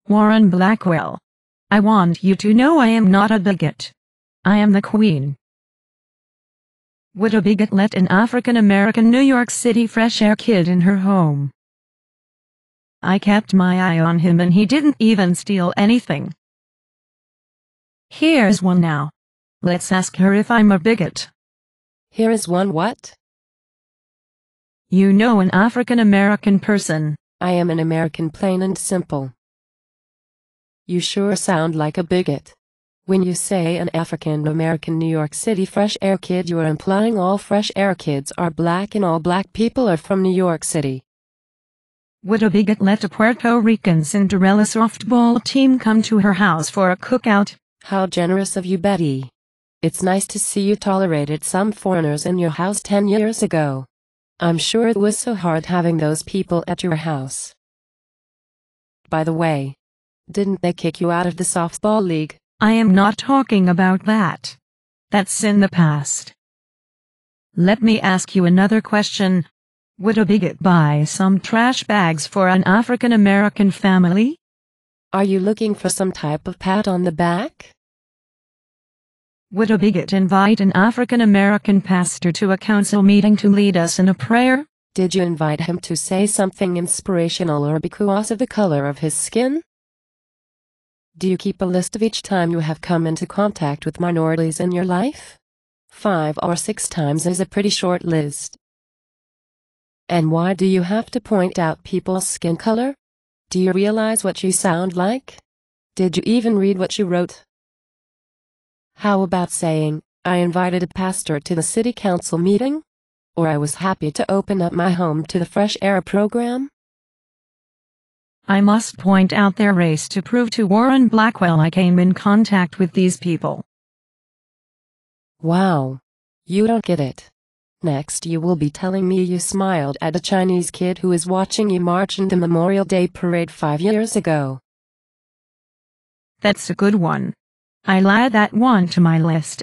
Warren Blackwell. I want you to know I am not a bigot. I am the Queen. Would a bigot let an African-American New York City fresh air kid in her home? I kept my eye on him and he didn't even steal anything. Here's one now. Let's ask her if I'm a bigot. Here is one what? You know, an African-American person. I am an American, plain and simple. You sure sound like a bigot. When you say an African-American New York City fresh air kid, you are implying all fresh air kids are black and all black people are from New York City. Would a bigot let a Puerto Rican Cinderella softball team come to her house for a cookout? How generous of you, Betty. It's nice to see you tolerated some foreigners in your house 10 years ago. I'm sure it was so hard having those people at your house. By the way, didn't they kick you out of the softball league? I am not talking about that. That's in the past. Let me ask you another question. Would a bigot buy some trash bags for an African-American family? Are you looking for some type of pat on the back? Would a bigot invite an African-American pastor to a council meeting to lead us in a prayer? Did you invite him to say something inspirational or because of the color of his skin? Do you keep a list of each time you have come into contact with minorities in your life? 5 or 6 times is a pretty short list. And why do you have to point out people's skin color? Do you realize what you sound like? Did you even read what you wrote? How about saying, I invited a pastor to the city council meeting? Or I was happy to open up my home to the fresh air program? I must point out their race to prove to Warren Blackwell I came in contact with these people. Wow. You don't get it. Next you will be telling me you smiled at a Chinese kid who is watching you march in the Memorial Day parade 5 years ago. That's a good one. I'll add that one to my list.